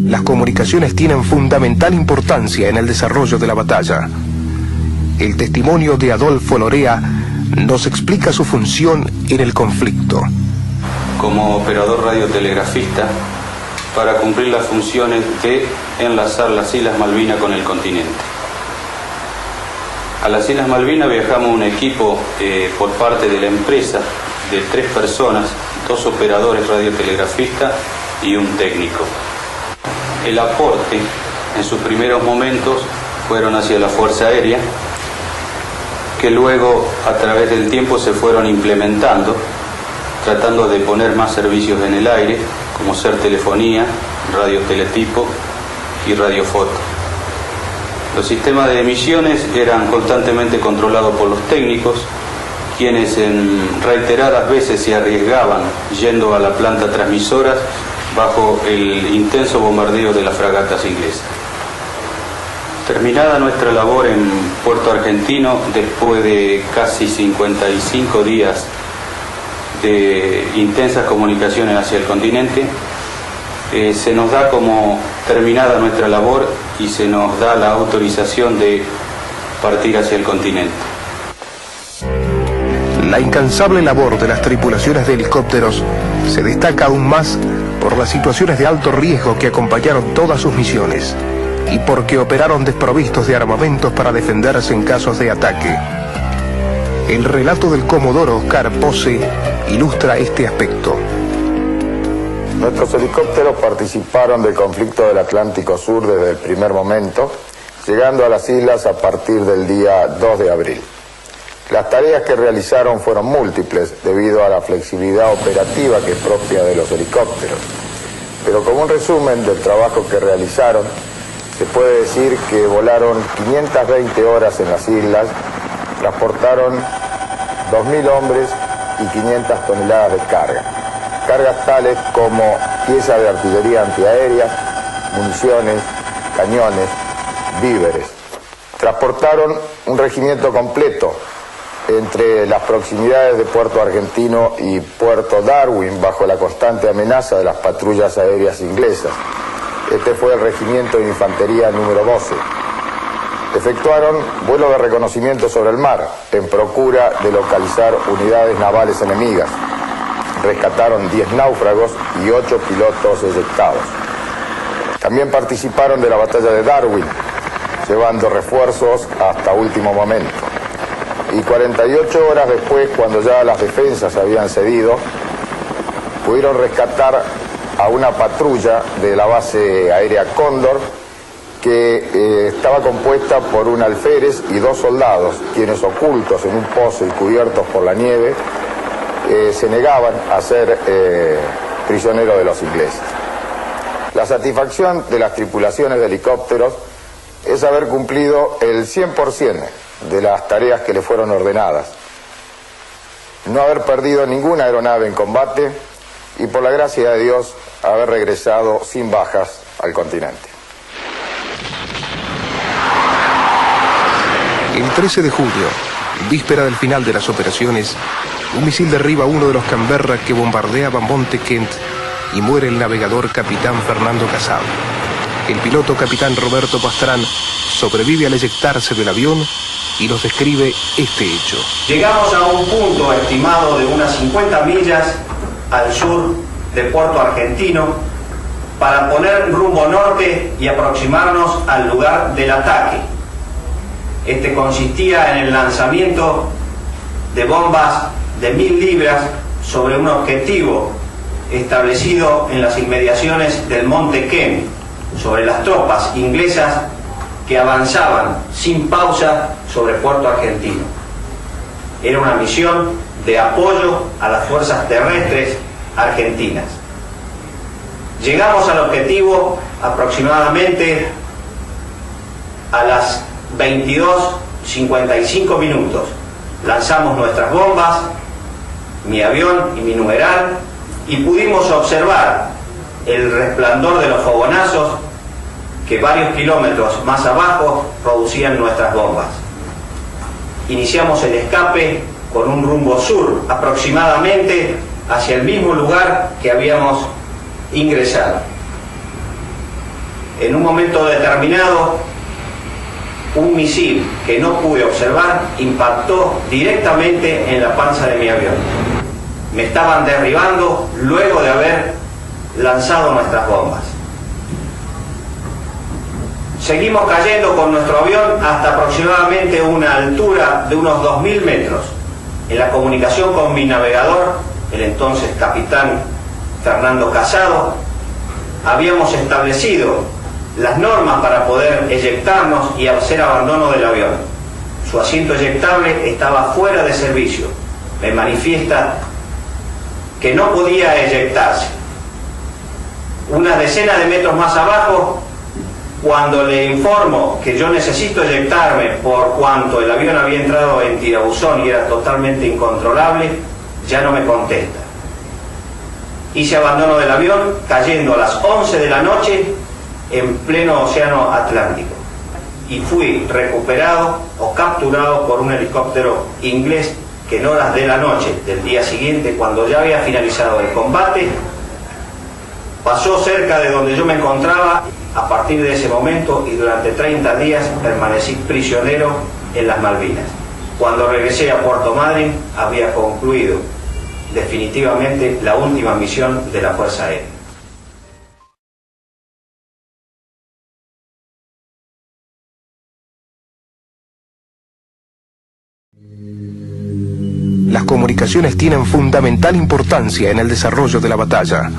Las comunicaciones tienen fundamental importancia en el desarrollo de la batalla. El testimonio de Adolfo Lorea nos explica su función en el conflicto. Como operador radiotelegrafista, para cumplir las funciones de enlazar las Islas Malvinas con el continente. A las Islas Malvinas viajamos un equipo por parte de la empresa de 3 personas, 2 operadores radiotelegrafistas y un técnico. El aporte en sus primeros momentos fueron hacia la Fuerza Aérea, que luego a través del tiempo se fueron implementando, tratando de poner más servicios en el aire, como ser telefonía, radioteletipo y radiofoto. Los sistemas de emisiones eran constantemente controlados por los técnicos, quienes en reiteradas veces se arriesgaban yendo a la planta transmisora bajo el intenso bombardeo de las fragatas inglesas. Terminada nuestra labor en Puerto Argentino, después de casi 55 días de intensas comunicaciones hacia el continente, se nos da como terminada nuestra labor y se nos da la autorización de partir hacia el continente. La incansable labor de las tripulaciones de helicópteros se destaca aún más por las situaciones de alto riesgo que acompañaron todas sus misiones y porque operaron desprovistos de armamentos para defenderse en casos de ataque. El relato del comodoro Oscar Pose ilustra este aspecto. Nuestros helicópteros participaron del conflicto del Atlántico Sur desde el primer momento, llegando a las islas a partir del día 2 de abril. Las tareas que realizaron fueron múltiples debido a la flexibilidad operativa que es propia de los helicópteros. Pero como un resumen del trabajo que realizaron, se puede decir que volaron 520 horas en las islas, transportaron 2.000 hombres y 500 toneladas de carga. Cargas tales como piezas de artillería antiaérea, municiones, cañones, víveres. Transportaron un regimiento completo entre las proximidades de Puerto Argentino y Puerto Darwin bajo la constante amenaza de las patrullas aéreas inglesas. Este fue el regimiento de infantería número 12. Efectuaron vuelos de reconocimiento sobre el mar en procura de localizar unidades navales enemigas. Rescataron 10 náufragos y 8 pilotos eyectados. También participaron de la batalla de Darwin, llevando refuerzos hasta último momento. Y 48 horas después, cuando ya las defensas habían cedido, pudieron rescatar a una patrulla de la base aérea Cóndor que estaba compuesta por un alférez y 2 soldados, quienes ocultos en un pozo y cubiertos por la nieve, se negaban a ser prisioneros de los ingleses. La satisfacción de las tripulaciones de helicópteros es haber cumplido el 100% de las tareas que le fueron ordenadas, no haber perdido ninguna aeronave en combate y, por la gracia de Dios, haber regresado sin bajas al continente. El 13 de julio, víspera del final de las operaciones, un misil derriba uno de los Canberra que bombardeaba Monte Kent y muere el navegador capitán Fernando Casal. El piloto capitán Roberto Pastrán sobrevive al eyectarse del avión y nos describe este hecho. Llegamos a un punto estimado de unas 50 millas al sur de Puerto Argentino para poner rumbo norte y aproximarnos al lugar del ataque. Este consistía en el lanzamiento de bombas de 1000 libras sobre un objetivo establecido en las inmediaciones del Monte Kent, sobre las tropas inglesas que avanzaban sin pausa sobre Puerto Argentino. Era una misión de apoyo a las fuerzas terrestres argentinas. Llegamos al objetivo aproximadamente a las 22:55 minutos. Lanzamos nuestras bombas, mi avión y mi numeral, y pudimos observar el resplandor de los fogonazos que varios kilómetros más abajo producían nuestras bombas. Iniciamos el escape con un rumbo sur, aproximadamente hacia el mismo lugar que habíamos ingresar. En un momento determinado, un misil que no pude observar impactó directamente en la panza de mi avión. Me estaban derribando luego de haber lanzado nuestras bombas. Seguimos cayendo con nuestro avión hasta aproximadamente una altura de unos 2000 metros. En la comunicación con mi navegador, el entonces capitán Fernando Casado, habíamos establecido las normas para poder eyectarnos y hacer abandono del avión. Su asiento eyectable estaba fuera de servicio. Me manifiesta que no podía eyectarse. Unas decenas de metros más abajo, cuando le informo que yo necesito eyectarme por cuanto el avión había entrado en tirabuzón y era totalmente incontrolable, ya no me contesta. Hice abandono del avión cayendo a las 11 de la noche en pleno océano Atlántico y fui recuperado o capturado por un helicóptero inglés que en horas de la noche del día siguiente, cuando ya había finalizado el combate, pasó cerca de donde yo me encontraba. A partir de ese momento y durante 30 días permanecí prisionero en las Malvinas. Cuando regresé a Puerto Madryn había concluido definitivamente la última misión de la Fuerza Aérea. Las comunicaciones tienen fundamental importancia en el desarrollo de la batalla.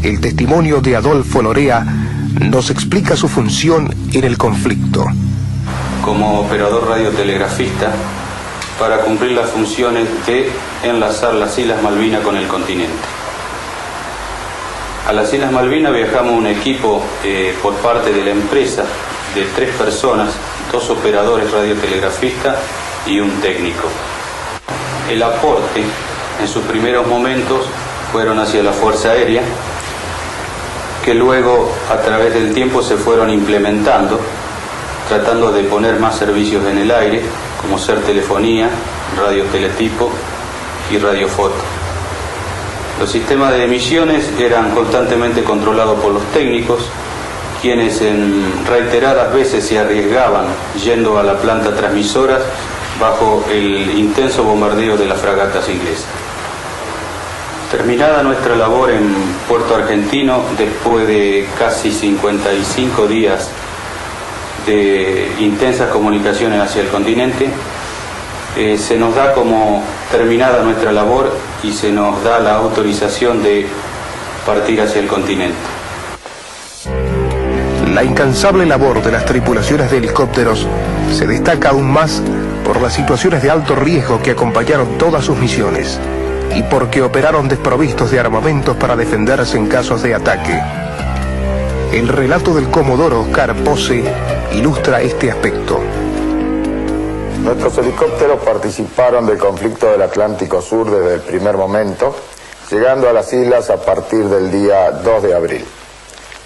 El testimonio de Adolfo Lorea nos explica su función en el conflicto. Como operador radiotelegrafista, para cumplir las funciones de enlazar las Islas Malvinas con el continente. A las Islas Malvinas viajamos un equipo por parte de la empresa de 3 personas, 2 operadores radiotelegrafistas y un técnico. El aporte en sus primeros momentos fueron hacia la Fuerza Aérea, que luego a través del tiempo se fueron implementando, tratando de poner más servicios en el aire, como ser telefonía, radioteletipo y radiofoto. Los sistemas de emisiones eran constantemente controlados por los técnicos, quienes en reiteradas veces se arriesgaban yendo a la planta transmisora bajo el intenso bombardeo de las fragatas inglesas. Terminada nuestra labor en Puerto Argentino, después de casi 55 días de intensas comunicaciones hacia el continente, se nos da como terminada nuestra labor y se nos da la autorización de partir hacia el continente. La incansable labor de las tripulaciones de helicópteros se destaca aún más por las situaciones de alto riesgo que acompañaron todas sus misiones y porque operaron desprovistos de armamentos para defenderse en casos de ataque. El relato del comodoro Oscar Pose ilustra este aspecto. Nuestros helicópteros participaron del conflicto del Atlántico Sur desde el primer momento, llegando a las islas a partir del día 2 de abril.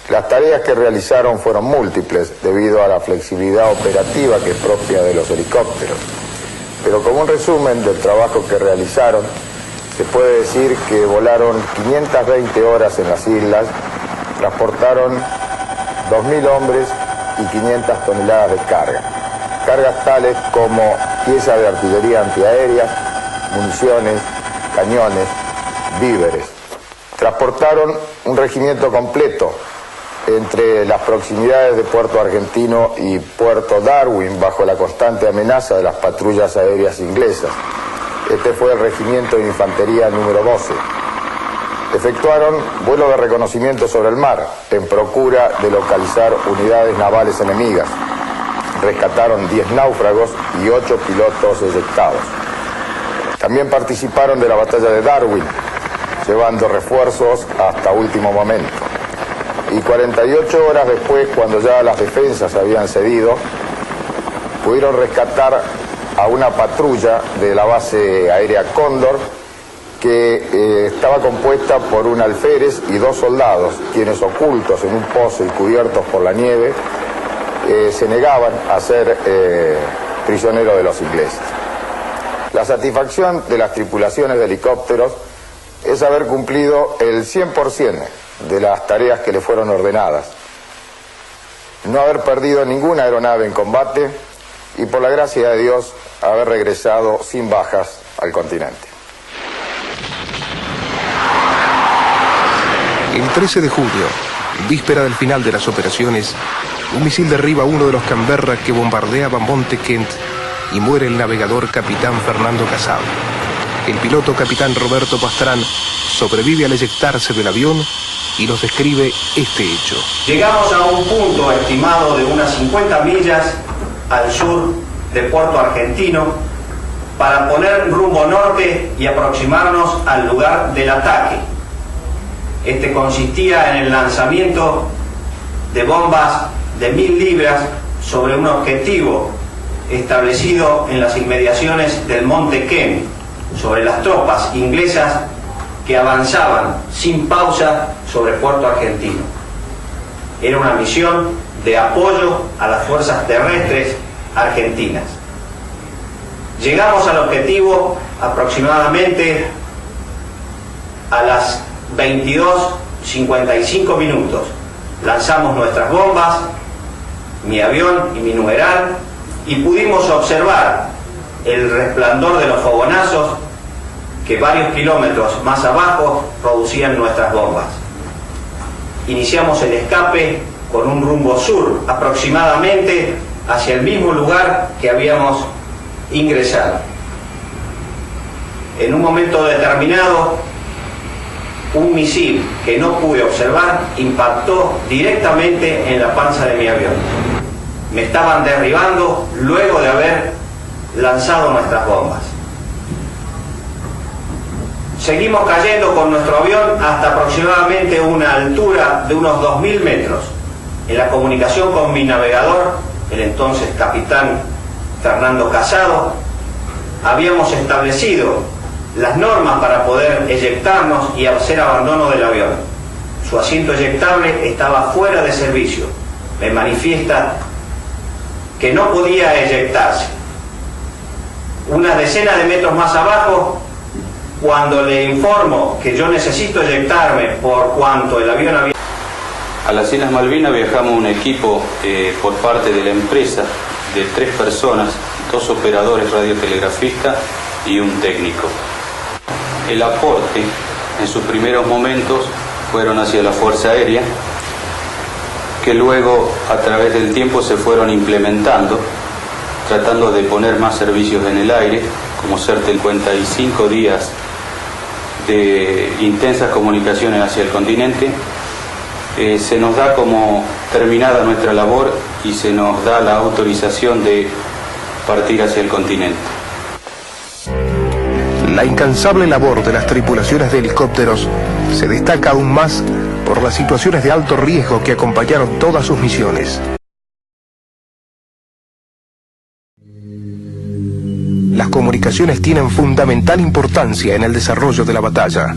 Las tareas que realizaron fueron múltiples debido a la flexibilidad operativa que es propia de los helicópteros. Pero como un resumen del trabajo que realizaron, se puede decir que volaron 520 horas en las islas, transportaron 2.000 hombres y 500 toneladas de carga. Cargas tales como piezas de artillería antiaérea, municiones, cañones, víveres. Transportaron un regimiento completo entre las proximidades de Puerto Argentino y Puerto Darwin bajo la constante amenaza de las patrullas aéreas inglesas. Este fue el regimiento de infantería número 12. Efectuaron vuelos de reconocimiento sobre el mar en procura de localizar unidades navales enemigas. Rescataron 10 náufragos y 8 pilotos eyectados. También participaron de la batalla de Darwin, llevando refuerzos hasta último momento. Y 48 horas después, cuando ya las defensas habían cedido, pudieron rescatar a una patrulla de la base aérea Cóndor que estaba compuesta por un alférez y 2 soldados, quienes ocultos en un pozo y cubiertos por la nieve, se negaban a ser prisioneros de los ingleses. La satisfacción de las tripulaciones de helicópteros es haber cumplido el 100% de las tareas que le fueron ordenadas, no haber perdido ninguna aeronave en combate y, por la gracia de Dios, haber regresado sin bajas al continente. El 13 de julio, víspera del final de las operaciones, un misil derriba uno de los Canberra que bombardeaban Monte Kent y muere el navegador capitán Fernando Casado. El piloto capitán Roberto Pastrán sobrevive al eyectarse del avión y nos describe este hecho. Llegamos a un punto estimado de unas 50 millas al sur de Puerto Argentino para poner rumbo norte y aproximarnos al lugar del ataque. Este consistía en el lanzamiento de bombas de 1000 libras sobre un objetivo establecido en las inmediaciones del Monte Kent, sobre las tropas inglesas que avanzaban sin pausa sobre Puerto Argentino. Era una misión de apoyo a las fuerzas terrestres argentinas. Llegamos al objetivo aproximadamente a las 22:55 minutos. Lanzamos nuestras bombas, mi avión y mi numeral, y pudimos observar el resplandor de los fogonazos que varios kilómetros más abajo producían nuestras bombas. Iniciamos el escape con un rumbo sur, aproximadamente hacia el mismo lugar que habíamos ingresado. En un momento determinado, un misil que no pude observar impactó directamente en la panza de mi avión. Me estaban derribando luego de haber lanzado nuestras bombas. Seguimos cayendo con nuestro avión hasta aproximadamente una altura de unos 2000 metros. En la comunicación con mi navegador, el entonces capitán Fernando Casado, habíamos establecido las normas para poder eyectarnos y hacer abandono del avión. Su asiento eyectable estaba fuera de servicio. Me manifiesta que no podía eyectarse. Unas decenas de metros más abajo, cuando le informo que yo necesito eyectarme por cuanto el avión había... A las Islas Malvinas viajamos un equipo por parte de la empresa de 3 personas, 2 operadores radiotelegrafistas y un técnico. El aporte en sus primeros momentos fueron hacia la Fuerza Aérea, que luego a través del tiempo se fueron implementando, tratando de poner más servicios en el aire, como ser 55 días de intensas comunicaciones hacia el continente. Se nos da como terminada nuestra labor y se nos da la autorización de partir hacia el continente. La incansable labor de las tripulaciones de helicópteros se destaca aún más por las situaciones de alto riesgo que acompañaron todas sus misiones. Las comunicaciones tienen fundamental importancia en el desarrollo de la batalla.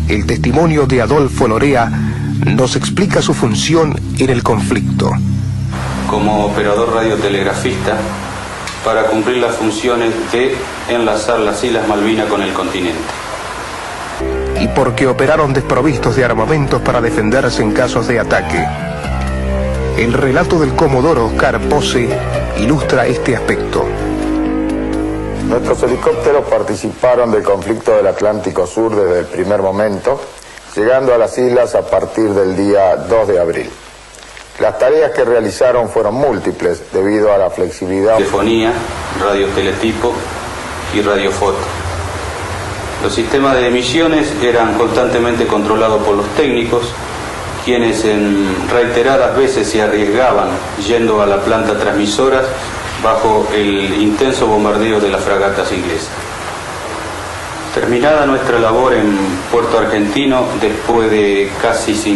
El testimonio de Adolfo Lorea nos explica su función en el conflicto. Como operador radiotelegrafista, para cumplir las funciones de enlazar las Islas Malvinas con el continente. Y porque operaron desprovistos de armamentos para defenderse en casos de ataque. El relato del comodoro Oscar Pose ilustra este aspecto. Nuestros helicópteros participaron del conflicto del Atlántico Sur desde el primer momento, llegando a las islas a partir del día 2 de abril. Las tareas que realizaron fueron múltiples debido a la flexibilidad. Telefonía, radioteletipo y radiofoto. Los sistemas de emisiones eran constantemente controlados por los técnicos, quienes en reiteradas veces se arriesgaban yendo a la planta transmisora bajo el intenso bombardeo de las fragatas inglesas. Terminada nuestra labor en Puerto Argentino, después de casi